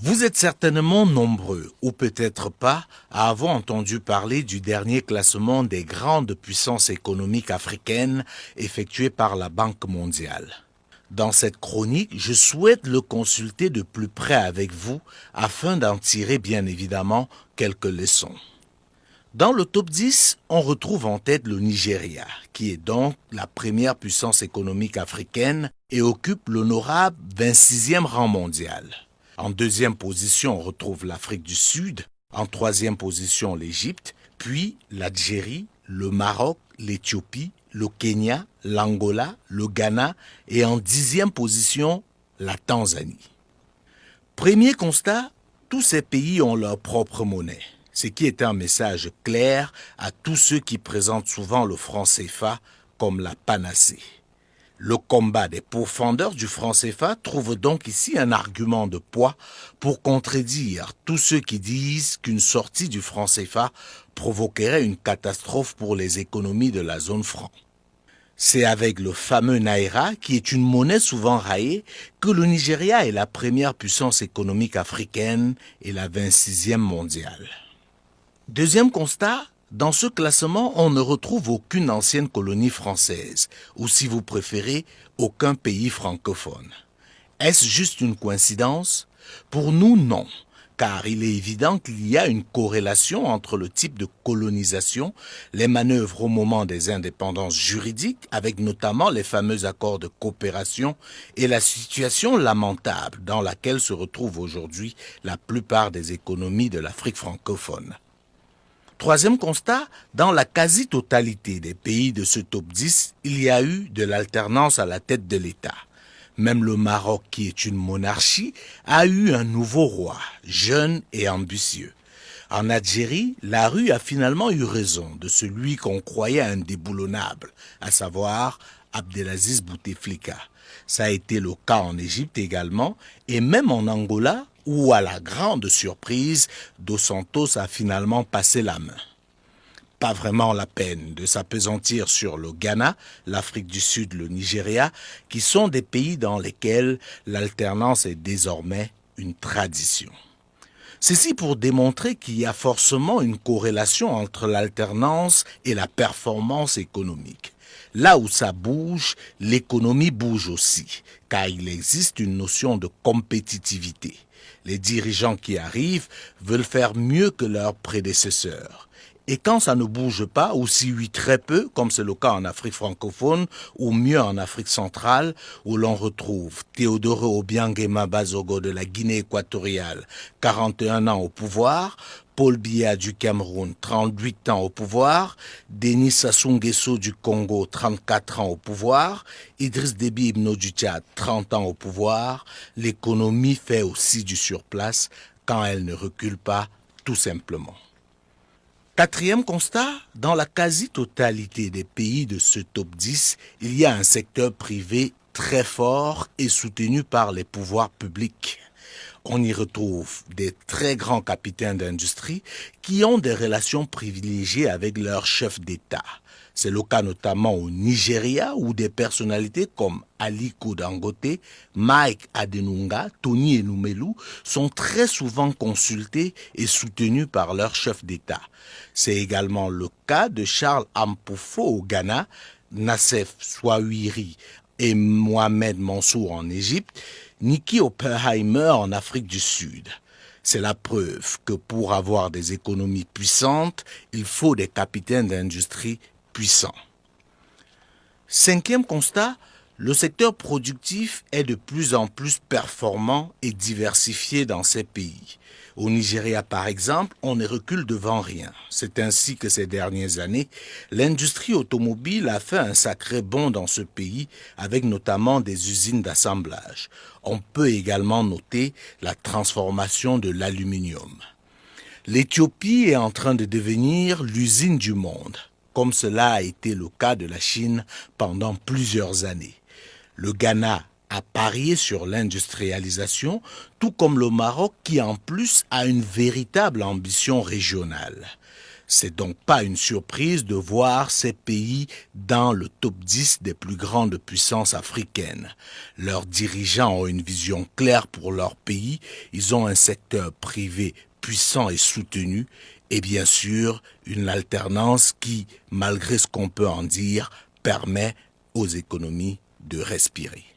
Vous êtes certainement nombreux, ou peut-être pas, à avoir entendu parler du dernier classement des grandes puissances économiques africaines effectué par la Banque mondiale. Dans cette chronique, je souhaite le consulter de plus près avec vous afin d'en tirer bien évidemment quelques leçons. Dans le top 10, on retrouve en tête le Nigeria, qui est donc la première puissance économique africaine et occupe l'honorable 26e rang mondial. En deuxième position, on retrouve l'Afrique du Sud, en troisième position l'Égypte, puis l'Algérie, le Maroc, l'Éthiopie, le Kenya, l'Angola, le Ghana et en dixième position la Tanzanie. Premier constat, tous ces pays ont leur propre monnaie, ce qui est un message clair à tous ceux qui présentent souvent le franc CFA comme la panacée. Le combat des pourfendeurs du franc CFA trouve donc ici un argument de poids pour contredire tous ceux qui disent qu'une sortie du franc CFA provoquerait une catastrophe pour les économies de la zone franc. C'est avec le fameux Naira, qui est une monnaie souvent raillée, que le Nigeria est la première puissance économique africaine et la 26e mondiale. Deuxième constat, dans ce classement, on ne retrouve aucune ancienne colonie française, ou si vous préférez, aucun pays francophone. Est-ce juste une coïncidence? Pour nous, non, car il est évident qu'il y a une corrélation entre le type de colonisation, les manœuvres au moment des indépendances juridiques, avec notamment les fameux accords de coopération, et la situation lamentable dans laquelle se retrouvent aujourd'hui la plupart des économies de l'Afrique francophone. Troisième constat, dans la quasi-totalité des pays de ce top 10, il y a eu de l'alternance à la tête de l'État. Même le Maroc, qui est une monarchie, a eu un nouveau roi, jeune et ambitieux. En Algérie, la rue a finalement eu raison de celui qu'on croyait indéboulonnable, à savoir Abdelaziz Bouteflika. Ça a été le cas en Égypte également, et même en Angola, où, à la grande surprise, Dos Santos a finalement passé la main. Pas vraiment la peine de s'appesantir sur le Ghana, l'Afrique du Sud, le Nigeria, qui sont des pays dans lesquels l'alternance est désormais une tradition. Ceci pour démontrer qu'il y a forcément une corrélation entre l'alternance et la performance économique. Là où ça bouge, l'économie bouge aussi, car il existe une notion de compétitivité. Les dirigeants qui arrivent veulent faire mieux que leurs prédécesseurs. Et quand ça ne bouge pas, ou si oui très peu, comme c'est le cas en Afrique francophone, ou mieux en Afrique centrale, où l'on retrouve Théodore Obiang Bazogo de la Guinée équatoriale, 41 ans au pouvoir, Paul Biya du Cameroun, 38 ans au pouvoir, Denis Sassou Nguesso du Congo, 34 ans au pouvoir, Idriss Déby Itno du Tchad, 30 ans au pouvoir, l'économie fait aussi du surplace quand elle ne recule pas, tout simplement. Quatrième constat, dans la quasi-totalité des pays de ce top 10, il y a un secteur privé très fort et soutenu par les pouvoirs publics. On y retrouve des très grands capitaines d'industrie qui ont des relations privilégiées avec leurs chefs d'État. C'est le cas notamment au Nigeria où des personnalités comme Aliko Dangote, Mike Adenunga, Tony Elumelu sont très souvent consultés et soutenus par leurs chefs d'État. C'est également le cas de Charles Ampofo au Ghana, Nassef Souahiri et Mohamed Mansour en Égypte, Niki Oppenheimer en Afrique du Sud. C'est la preuve que pour avoir des économies puissantes, il faut des capitaines d'industrie puissants. Cinquième constat, le secteur productif est de plus en plus performant et diversifié dans ces pays. Au Nigeria, par exemple, on ne recule devant rien. C'est ainsi que ces dernières années, l'industrie automobile a fait un sacré bond dans ce pays, avec notamment des usines d'assemblage. On peut également noter la transformation de l'aluminium. L'Éthiopie est en train de devenir l'usine du monde, comme cela a été le cas de la Chine pendant plusieurs années. Le Ghana a parié sur l'industrialisation, tout comme le Maroc qui en plus a une véritable ambition régionale. C'est donc pas une surprise de voir ces pays dans le top 10 des plus grandes puissances africaines. Leurs dirigeants ont une vision claire pour leur pays, ils ont un secteur privé puissant et soutenu, et bien sûr une alternance qui, malgré ce qu'on peut en dire, permet aux économies de respirer.